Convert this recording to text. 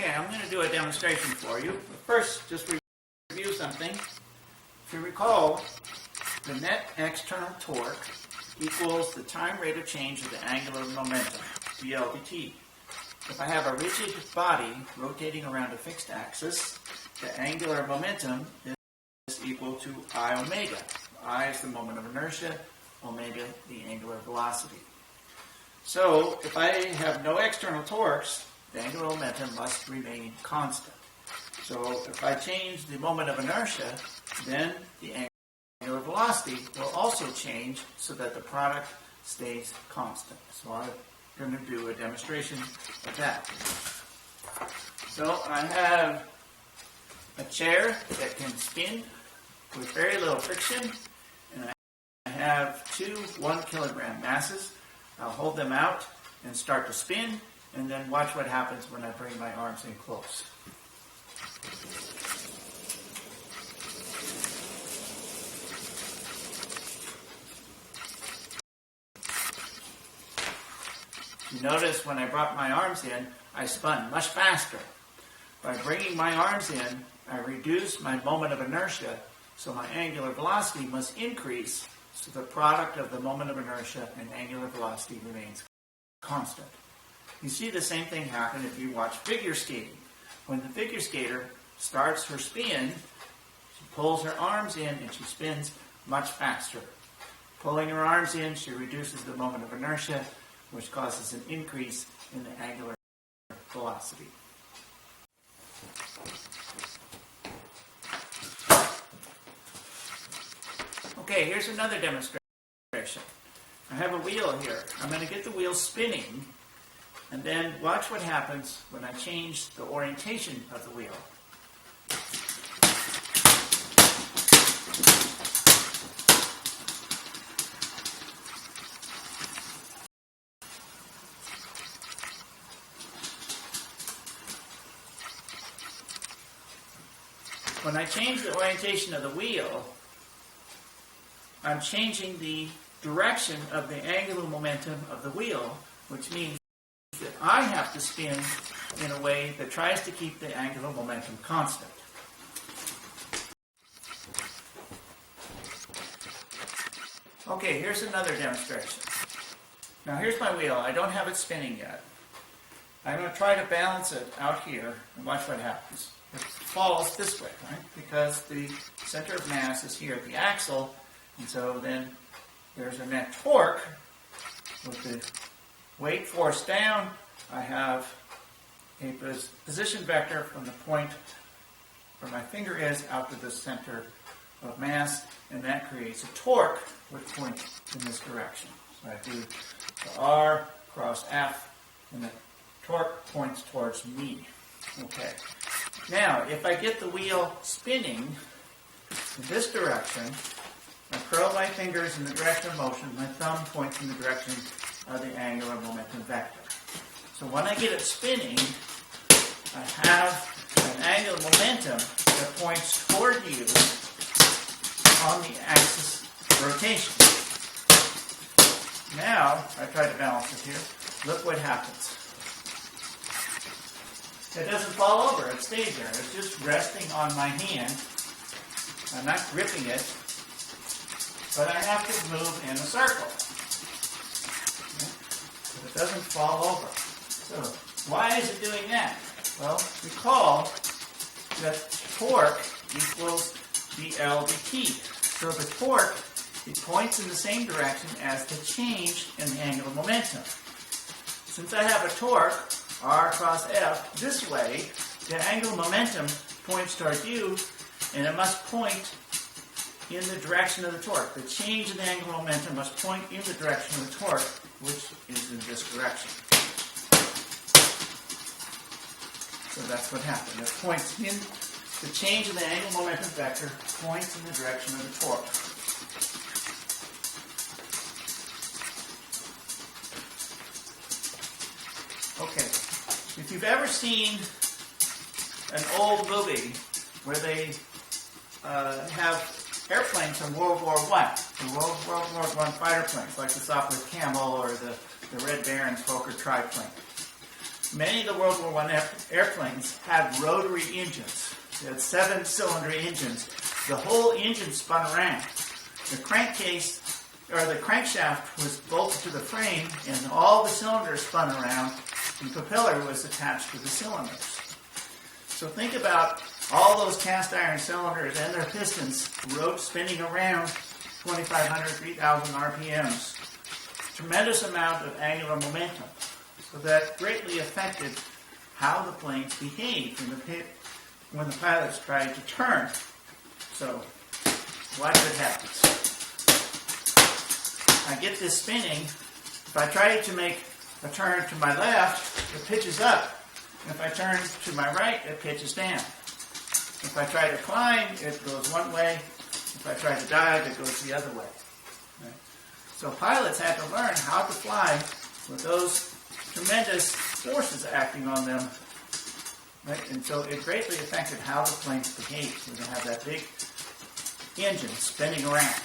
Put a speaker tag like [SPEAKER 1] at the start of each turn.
[SPEAKER 1] Okay, I'm going to do a demonstration for you. But first, just review something. If you recall, the net external torque equals the time rate of change of the angular momentum, dLdt. If I have a rigid body rotating around a fixed axis, the angular momentum is equal to I omega. I is the moment of inertia, omega the angular velocity. So if I have no external torques, the angular momentum must remain constant. So if I change the moment of inertia, then the angular velocity will also change so that the product stays constant. So I'm going to do a demonstration of that. So I have a chair that can spin with very little friction, and I have two 1 kilogram masses. I'll hold them out and start to spin, and then watch what happens when I bring my arms in close. You notice when I brought my arms in, I spun much faster. By bringing my arms in, I reduce my moment of inertia, so my angular velocity must increase, so the product of the moment of inertia and angular velocity remains constant. You see the same thing happen if you watch figure skating. When the figure skater starts her spin, she pulls her arms in and she spins much faster. Pulling her arms in, she reduces the moment of inertia, which causes an increase in the angular velocity. Okay, here's another demonstration. I have a wheel here. I'm going to get the wheel spinning, and then watch what happens when I change the orientation of the wheel. When I change the orientation of the wheel, I'm changing the direction of the angular momentum of the wheel, which means that I have to spin in a way that tries to keep the angular momentum constant. Okay, here's another demonstration. Now here's my wheel. I don't have it spinning yet. I'm going to try to balance it out here and watch what happens. It falls this way, right? Because the center of mass is here at the axle, and so then there's a net torque. With the weight force down, I have a position vector from the point where my finger is out to the center of mass, and that creates a torque which points in this direction. So I do the R cross F, and the torque points towards me. Okay. Now, if I get the wheel spinning in this direction, I curl my fingers in the direction of motion, my thumb points in the direction of the angular momentum vector. So when I get it spinning, I have an angular momentum that points toward you on the axis of rotation. Now, I try to balance it here. Look what happens. It doesn't fall over, it stays there. It's just resting on my hand. I'm not gripping it, but I have to move in a circle. Okay? So it doesn't fall over. So why is it doing that? Well, recall that torque equals dLdt. So the torque, it points in the same direction as the change in the angular momentum. Since I have a torque, R cross F, this way, the angular momentum points toward you, and it must point in the direction of the torque. The change in the angular momentum must point in the direction of the torque, which is in this direction. So that's what happened. It points in, the change in the angular momentum vector points in the direction of the torque. Okay. If you've ever seen an old movie where they have airplanes from World War I, the World War I fighter planes, like the Sopwith Camel or the Red Baron's Fokker triplane. many of the World War I airplanes had rotary engines. They had 7-cylinder engines. The whole engine spun around. The crankcase, or the crankshaft, was bolted to the frame, and all the cylinders spun around, and the propeller was attached to the cylinders. So think about all those cast iron cylinders and their pistons spinning around 2,500, 3,000 RPMs. Tremendous amount of angular momentum. So that greatly affected how the planes behaved when the pilots tried to turn. So watch what happens. I get this spinning. If I try to make a turn to my left, it pitches up. And if I turn to my right, it pitches down. If I try to climb, it goes one way. If I try to dive, it goes the other way. Right? So pilots had to learn how to fly with those tremendous forces acting on them. Right? And so it greatly affected how the planes behaved. So they have that big engine spinning around.